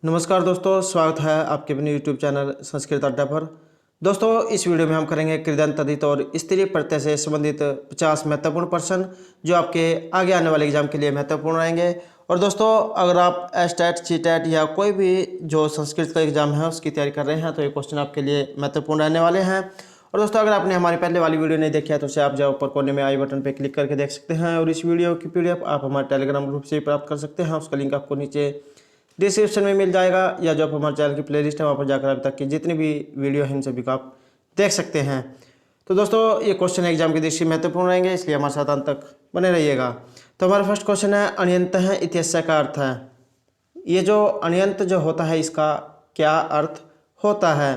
नमस्कार दोस्तों, स्वागत है आपके अपने यूट्यूब चैनल संस्कृत अड्डा पर। दोस्तों, इस वीडियो में हम करेंगे कृदंत तद्धित और स्त्रीलिंग प्रत्यय से संबंधित 50 महत्वपूर्ण प्रश्न जो आपके आगे आने वाले एग्जाम के लिए महत्वपूर्ण रहेंगे। और दोस्तों, अगर आप एस्टेट, सीटेट या कोई भी जो संस्कृत का एग्जाम है उसकी तैयारी कर रहे हैं तो ये क्वेश्चन आपके लिए महत्वपूर्ण रहने वाले हैं। और दोस्तों, अगर आपने हमारी पहले वाली वीडियो नहीं देखी है तो उसे आप जो ऊपर कोने में आई बटन पर क्लिक करके देख सकते हैं। और इस वीडियो की PDF आप हमारे टेलीग्राम ग्रुप से प्राप्त कर सकते हैं। उसका लिंक आपको नीचे डिस्क्रिप्शन में मिल जाएगा, या जो आप हमारे चैनल की प्लेलिस्ट है वहाँ पर जाकर अभी तक की जितनी भी वीडियो है इन सभी को आप देख सकते हैं। तो दोस्तों, ये क्वेश्चन एग्जाम की दृष्टि महत्वपूर्ण रहेंगे, इसलिए हमारे साथ अंत तक बने रहिएगा। तो हमारा फर्स्ट क्वेश्चन है, अण्यंत है इत्यस्य का अर्थ है। ये जो अण्यंत जो होता है इसका क्या अर्थ होता है?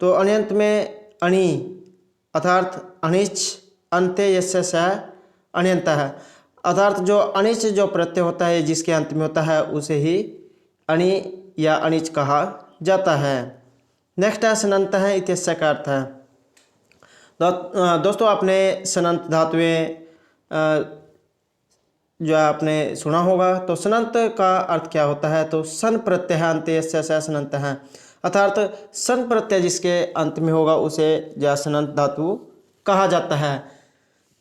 तो अण्यंत में अणि अर्थात अनिच, अंत्य यस्य स अण्यंत है, अर्थात जो अनिच जो प्रत्यय होता है जिसके अंत में होता है उसे ही अणि या अनिच कहा जाता है। नेक्स्ट है सनंत है इत्यस्य का अर्थ है। दोस्तों, आपने सनंत धातुएं जो आपने सुना होगा, तो सनंत का अर्थ क्या होता है? तो सन प्रत्यय अंत्यस्य स सनंत है, अर्थात सन प्रत्यय जिसके अंत में होगा उसे या सनंत धातु कहा जाता है।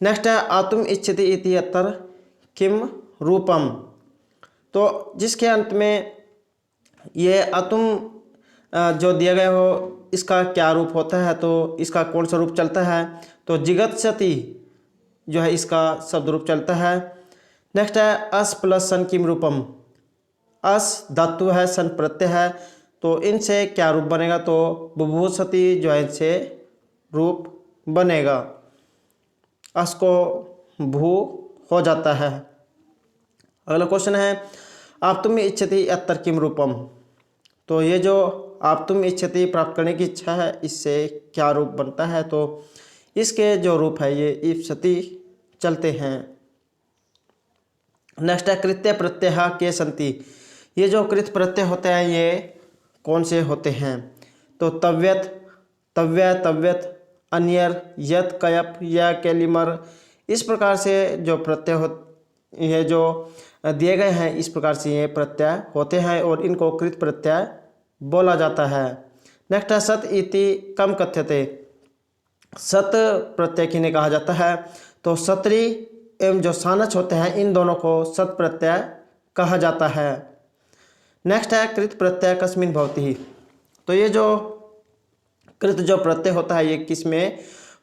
नेक्स्ट है आतुम इच्छति इति अत्र किम रूपम। तो जिसके अंत में ये अतुम जो दिया गया हो इसका क्या रूप होता है? तो इसका कौन सा रूप चलता है? तो जिगत्सति जो है इसका शब्द रूप चलता है। नेक्स्ट है अस प्लस सन किम रूपम। अस धातु है, सन प्रत्यय है, तो इनसे क्या रूप बनेगा? तो बुभूषति जो है इनसे रूप बनेगा, अस को भू हो जाता है। अगला क्वेश्चन है आप तुम इच्छति अत्तर किम रूपम। तो ये जो आप तुम इच्छति प्राप्त करने की इच्छा है इससे क्या रूप बनता है? तो इसके जो रूप है ये इप्सति चलते हैं। नेक्स्ट है कृत्य प्रत्यय के संति। ये जो कृत प्रत्यय होते हैं ये कौन से होते हैं? तो तव्यत, तव्य, तव्यत, अन्यर, यत, कयप या केलिमर, इस प्रकार से जो प्रत्यय ये जो दिए गए हैं इस प्रकार से ये प्रत्यय होते हैं और इनको कृत प्रत्यय बोला जाता है। नेक्स्ट है सत इति कम कथ्यते। सत प्रत्यय किन्हें कहा जाता है? तो सत्री एवं जो सानच होते हैं इन दोनों को सत प्रत्यय कहा जाता है। नेक्स्ट है कृत प्रत्यय कस्मिन भवति। तो ये जो कृत जो प्रत्यय होता है ये किस में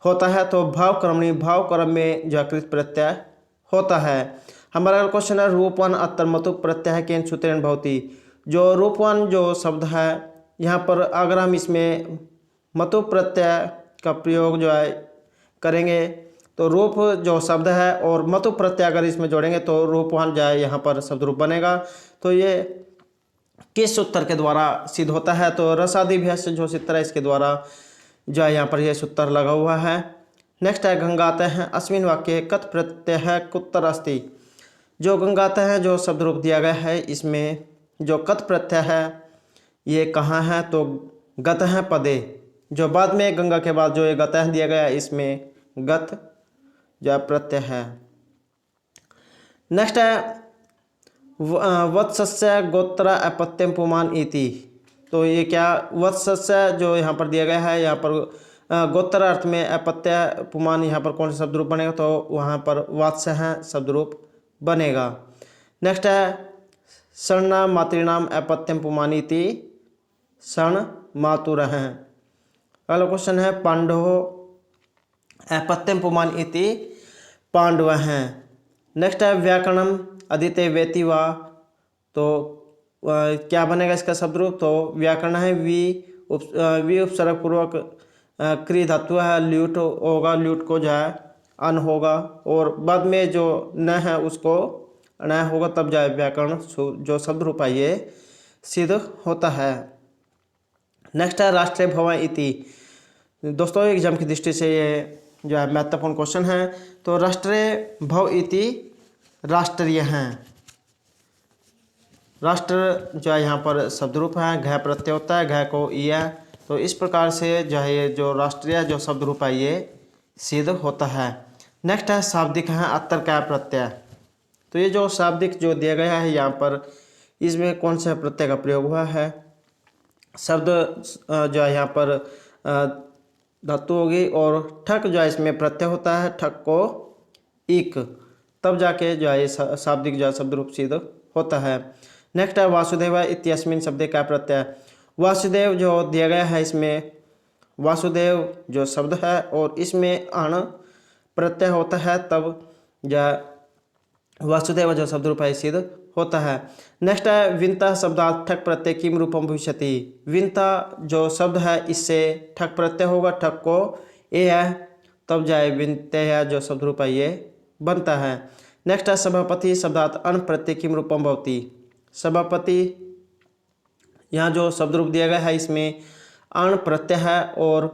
होता है? तो भावक्रमणी, भाव क्रम में जो कृत प्रत्यय होता है। हमारा क्वेश्चन है रूपवान अत्तर मतु प्रत्यय केन सूत्रेण भवति। जो रूपवान जो शब्द है यहाँ पर अगर हम इसमें मतु प्रत्यय का प्रयोग जो है करेंगे तो रूप जो शब्द है और मतु प्रत्यय अगर इसमें जोड़ेंगे तो रूपवान जो है यहाँ पर शब्द रूप बनेगा। तो ये किस सूत्र के द्वारा सिद्ध होता है? तो रसादिभ्यस्य जो सूत्र है इसके द्वारा जो है यहाँ पर यह सूत्र लगा हुआ है। नेक्स्ट है गंगाते हैं अस्मिन वाक्य कत प्रत्यय है कुत्तर अस्ति। जो गंगाते हैं जो शब्द रूप दिया गया है इसमें जो कत प्रत्यय है ये कहाँ है? तो गत है पदे, जो बाद में गंगा के बाद जो ये गत है दिया गया है इसमें गत जो प्रत्यय है। नेक्स्ट है वत्सस्य गोत्र अपत्यम पुमान इति। तो ये क्या वत्सस्य जो यहाँ पर दिया गया है, यहाँ पर गोत्र अर्थ में अपत्य पुमान यहाँ पर कौन सा शब्द रूप बनेगा? तो वहाँ पर वात्स्य है शब्द रूप बनेगा। नेक्स्ट है शरणा मातृणाम अपत्यम पुमानी इति शरण मातुर हैं। अगला क्वेश्चन है पांडव अपत्यम पुमान इति पांडव हैं। नेक्स्ट है व्याकरणम अदिते वेति वा। तो क्या बनेगा इसका शब्द रूप? तो व्याकरण है वी उपसर्ग पूर्वक क्री धातु है, ल्यूट होगा, ल्यूट को जो है अन होगा और बाद में जो न है उसको न होगा, तब जाए व्याकरण जो शब्द रूप है ये सिद्ध होता है। नेक्स्ट है राष्ट्रीय भव इति। दोस्तों, एग्जाम की दृष्टि से ये जो है महत्वपूर्ण क्वेश्चन है। तो राष्ट्रीय भव इति राष्ट्रीय हैं। राष्ट्र जो है यहाँ पर शब्द रूप है, घ प्रत्यय होता है, घ को ई है, तो इस प्रकार से जो है ये जो राष्ट्रीय जो शब्द रूप है ये सिद्ध होता है। नेक्स्ट है शाब्दिक है अत्तर का प्रत्यय। तो ये जो शाब्दिक जो दिया गया है यहाँ पर इसमें कौन सा प्रत्यय का प्रयोग हुआ है। शब्द जो है यहाँ पर धातु होगी और ठक जो है इसमें प्रत्यय होता है, ठक को इक, तब जाके जो है ये शाब्दिक जो है शब्द रूप सिद्ध होता है। नेक्स्ट है वासुदेव इत्यस्मिन शब्द का प्रत्यय। वासुदेव जो दिया गया है इसमें वासुदेव जो शब्द है और इसमें अण प्रत्यय होता है, तब जो वासुदेव जो शब्द रूप है सिद्ध होता है। नेक्स्ट है विंता शब्दार्थ ठक प्रत्यय किम रूपम भविष्यति। विंता जो शब्द है इससे ठक प्रत्यय होगा, ठक को ए है, तब जाए विंत्य जो शब्द रूप है ये बनता है। नेक्स्ट है सभापति शब्दार्थ अण प्रत्यय किम रूपम भवति। सभापति यहाँ जो शब्द रूप दिया गया है इसमें अण प्रत्यय है और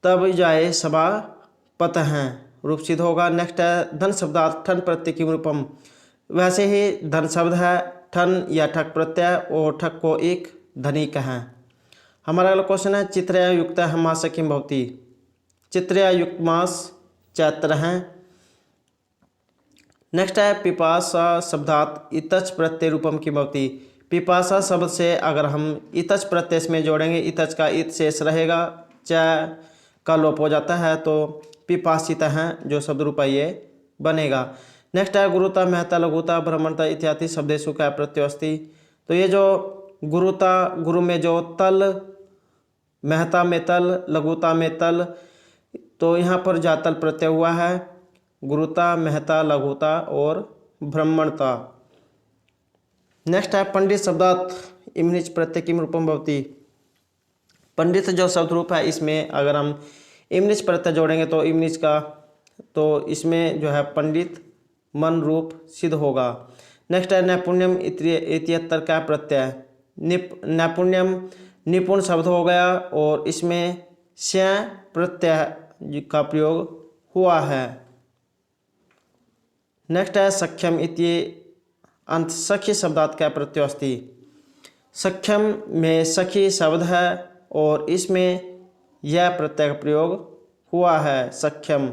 तब जाए सभापत हैं रूप सिद्ध होगा। नेक्स्ट है धन शब्दार्थ ठन प्रत्यय किम रूपम। वैसे ही धन शब्द है ठन या ठक प्रत्यय और ठक को एक धनिक है। हमारा अगला क्वेश्चन है चित्रया युक्त मास किम भवति। चित्रया युक्त मास चैत्र हैं। नेक्स्ट है पिपासा शब्दार्थ इतच प्रत्यय रूपम किम भवति। पिपासा शब्द से अगर हम इतच प्रत्यय में जोड़ेंगे, इतच का इत शेष रहेगा, च का लोप हो जाता है, तो पिपासित हैं जो शब्द रूप ये बनेगा। नेक्स्ट है गुरुता महता लघुता ब्राह्मणता इत्यादि शब्देशु का प्रत्यय अस्ति। तो ये जो गुरुता, गुरु में जो तल, महता में तल, लघुता में तल, तो यहाँ पर जातल प्रत्यय हुआ है। गुरुता, महता, लघुता और ब्राह्मणता। नेक्स्ट है पंडित शब्दार्थ इमनिच प्रत्यय किम रूपम भवति। पंडित जो शब्द रूप है इसमें अगर हम इमनिच प्रत्यय जोड़ेंगे तो इमनिच का, तो इसमें जो है पंडित मन रूप सिद्ध होगा। नेक्स्ट है नैपुण्यम इत्यत्र का प्रत्यय। नैपुण्यम निपुण शब्द हो गया और इसमें स्या प्रत्यय का प्रयोग हुआ है। नेक्स्ट है सख्यम इति अंत सखी शब्दार्थ का प्रत्यय अस्ति। सख्यम में सखी शब्द है और इसमें यह प्रत्यय का प्रयोग हुआ है, सख्यम।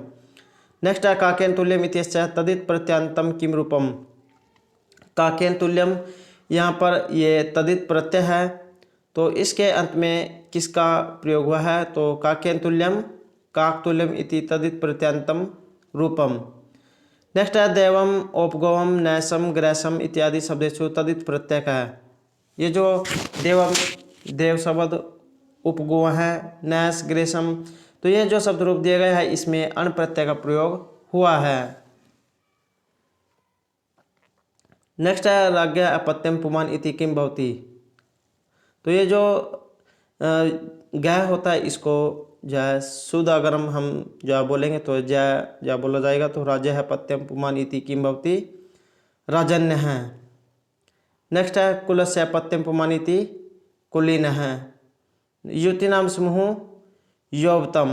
नेक्स्ट है काकेन तुल्यम इत्यस्य तदित प्रत्ययांतम किम रूपम। काकेन तुल्यम यहाँ पर ये तदित प्रत्यय है, तो इसके अंत में किसका प्रयोग हुआ है, तो काकेन तुल्यम काक तुल्यम इति तदित प्रत्ययांतम रूपम। नेक्स्ट है देवम औपगवम नैसम ग्रैसम इत्यादि शब्देशु तदित प्रत्यय का है। ये जो देवम देव शब्द, उपगो है, नैस, ग्रेसम, तो ये जो शब्द रूप दिए गए हैं इसमें अण प्रत्यय का प्रयोग हुआ है। नेक्स्ट है राज्ञ अपत्यम पुमान इति किम भवति। तो ये जो गह होता है इसको जो है शुद्ध अगर हम जो बोलेंगे तो जय बोला जाएगा, तो राज्य है पत्यम पुमान इति किम भवति, राजन्य है। नेक्स्ट है कुलस्य पत्यम पुमान इति कुलीन है। युति नाम समूह यौवतम।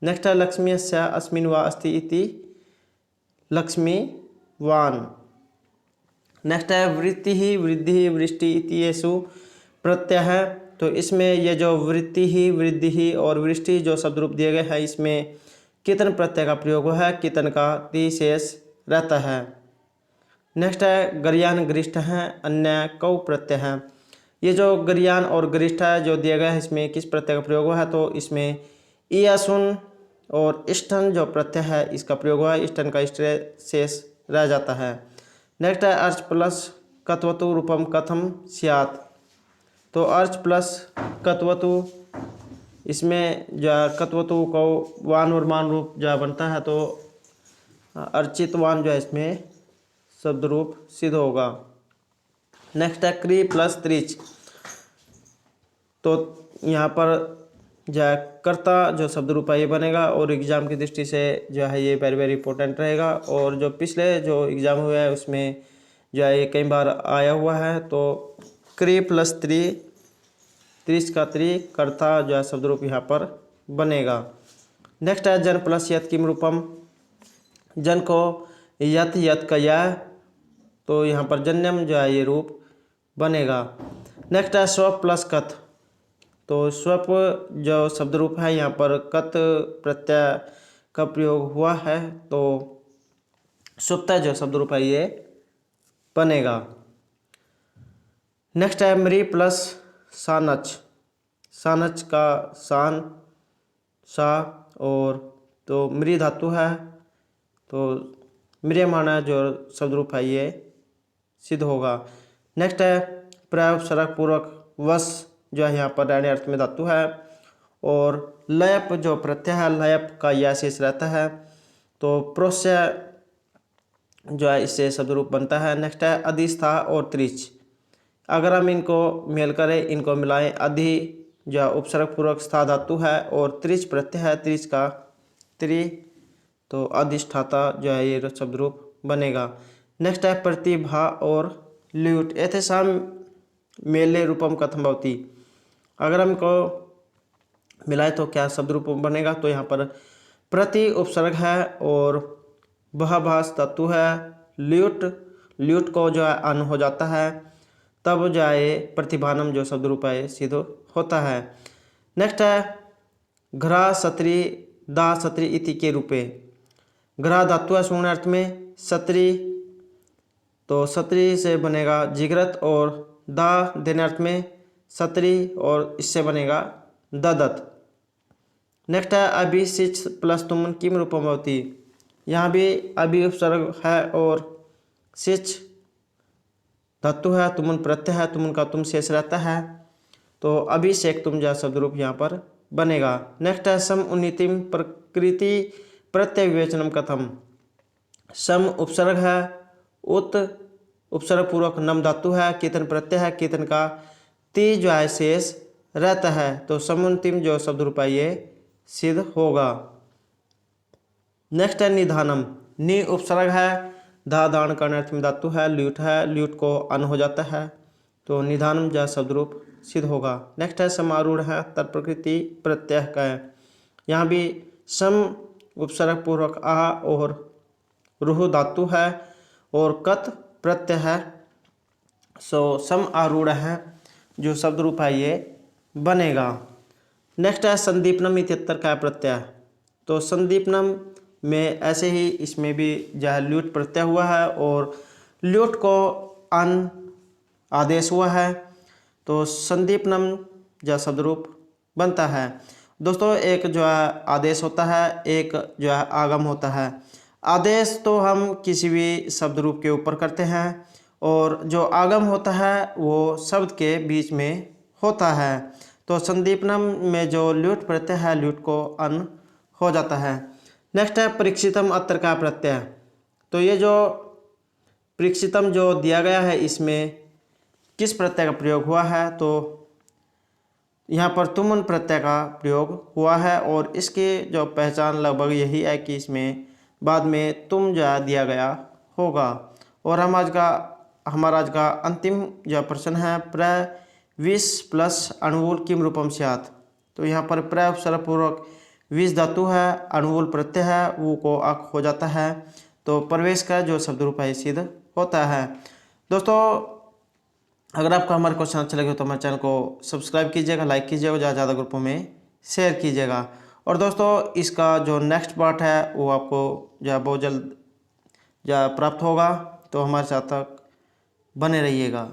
नेक्स्ट है लक्ष्मीस्य अस्मिन् वा अस्ति इति लक्ष्मीवान। नेक्स्ट है वृत्ति ही वृद्धि वृष्टि इति येषु प्रत्यय है। तो इसमें ये जो वृत्ति ही वृद्धि ही और वृष्टि जो शब्द रूप दिए गए हैं इसमें कितन प्रत्यय का प्रयोग हुआ है, कितन का ति शेष रहता है। नेक्स्ट है गरियान गरिष्ठ है, अन्य कौ प्रत्यय है। ये जो गरियान और गरिष्ठ है जो दिया गया है इसमें किस प्रत्यय का प्रयोग हुआ है, तो इसमें इयासुन और इष्टन जो प्रत्यय है इसका प्रयोग हुआ है, इष्टन का इष्ट शेष रह जाता है। नेक्स्ट है अर्च प्लस कत्वतु रूपम कथम स्यात्। तो अर्च प्लस कत्वतु, इसमें जो कत्वतु को वान और मान रूप जो बनता है, तो अर्चितवान जो है इसमें शब्द रूप सिद्ध होगा। नेक्स्ट है क्री प्लस त्रिच। तो यहाँ पर जो है कर्ता जो शब्द रूप है ये बनेगा और एग्जाम की दृष्टि से जो है ये वेरी वेरी इंपॉर्टेंट रहेगा। और जो पिछले जो एग्ज़ाम हुआ है उसमें जो है ये कई बार आया हुआ है। तो क्री प्लस त्रि, त्रिश का त्रि, कर्ता जो है शब्द रूप यहाँ पर बनेगा। नेक्स्ट है जन प्लस यत किम रूपम। जन को यत, यत का यह, तो यहाँ पर जन्यम जो है ये रूप बनेगा। नेक्स्ट है स्व प्लस कथ। तो स्वप जो शब्द रूप है यहाँ पर कत प्रत्यय का प्रयोग हुआ है, तो सुप्ता जो शब्द रूप है ये बनेगा। नेक्स्ट है मृ प्लस सानच। सानच का सान सा और तो मृ धातु है तो म्रियमाण जो शब्द रूप है ये सिद्ध होगा। नेक्स्ट है प्रउपसर्ग पूर्वक वश जो है यहाँ पर रहने अर्थ में धातु है और लयप जो प्रत्यय है लयप का यह शेष रहता है तो प्रोस्य जो है इससे शब्द रूप बनता है। नेक्स्ट है अधिस्था और त्रिच। अगर हम इनको मेल करें इनको मिलाएं अधि जो है उपसर्ग पूर्वक स्था धातु है और त्रिच प्रत्यय है त्रिच का त्रि तो अधिष्ठाता जो है ये शब्द रूप बनेगा। नेक्स्ट है प्रतिभा और ल्यूट एतेषां मेले रूपम कथम भवति। अगर हमको मिलाए तो क्या शब्द रूप बनेगा तो यहाँ पर प्रति उपसर्ग है और बहभास धातु है ल्यूट ल्यूट को जो है अन हो जाता है तब जो है प्रतिभानम जो शब्द रूप है सिद्ध होता है। नेक्स्ट है घ्रा सत्री दा सत्री इति के रूपे। घ्रा धातु है शून्य अर्थ में सत्री तो सत्री से बनेगा जिगरत और दा देने अर्थ में सत्री और इससे बनेगा ददत। नेक्स्ट है अभी सिच प्लस तुमन किम रूपम भवति। यहाँ भी अभी उपसर्ग है और सिच धातु है तुमन प्रत्यय है तुमन का तुम शेष रहता है तो अभिषेक तुम जा शब्द रूप यहाँ पर बनेगा। नेक्स्ट है सम उन्नीतिम प्रकृति प्रत्यय विवेचनम कथम। सम उपसर्ग है उत उपसर्ग पूर्वक नम धातु है कीर्तन प्रत्यय है कीर्तन का ती जो है शेष रहता है तो समुन्तिम जो शब्द रूप है ये सिद्ध होगा। नेक्स्ट है निधानम। नि उपसर्ग है धा दान करने अर्थ में धातु है ल्यूट को अन हो जाता है तो निधानम जो शब्द रूप सिद्ध होगा। नेक्स्ट है समारूढ़ है तर प्रकृति प्रत्यय का है। यहाँ भी सम उपसर्ग पूर्वक आ और रूह धातु है और कत प्रत्यय है सो सम आरूढ़ है जो शब्द रूप है ये बनेगा। नेक्स्ट है संदीपनम इत्यत्र का प्रत्यय। तो संदीपनम में ऐसे ही इसमें भी जो है ल्यूट प्रत्यय हुआ है और ल्यूट को अन आदेश हुआ है तो संदीपनम जो शब्द रूप बनता है। दोस्तों एक जो है आदेश होता है एक जो है आगम होता है। आदेश तो हम किसी भी शब्द रूप के ऊपर करते हैं और जो आगम होता है वो शब्द के बीच में होता है तो संदीपनम में जो ल्यूट प्रत्यय है ल्यूट को अन हो जाता है। नेक्स्ट है परीक्षितम अत्र का प्रत्यय। तो ये जो परीक्षितम जो दिया गया है इसमें किस प्रत्यय का प्रयोग हुआ है तो यहाँ पर तुमन प्रत्यय का प्रयोग हुआ है और इसकी जो पहचान लगभग यही है कि इसमें बाद में तुम जो दिया गया होगा। और हमारा आज का अंतिम जो प्रश्न है विष प्लस अणुवूल किम रूपम स्यात्। तो यहाँ पर उपसर्ग पूर्वक विष धातु है अणुवूल प्रत्यय है वो को अक हो जाता है तो प्रवेश का जो शब्द रूप है सिद्ध होता है। दोस्तों अगर आपको हमारे क्वेश्चन अच्छे लगे तो हमारे चैनल को सब्सक्राइब कीजिएगा लाइक कीजिएगा ज़्यादा ज़्यादा ग्रुपों में शेयर कीजिएगा। और दोस्तों इसका जो नेक्स्ट पार्ट है वो आपको जो बहुत जल्द प्राप्त होगा तो हमारे साथ तक बने रहिएगा।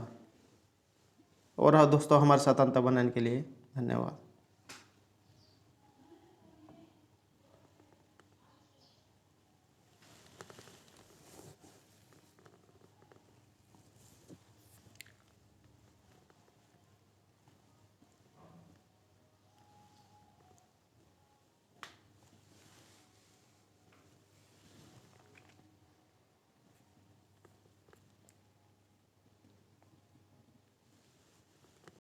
और हाँ दोस्तों हमारे साथ अंत बनाने के लिए धन्यवाद।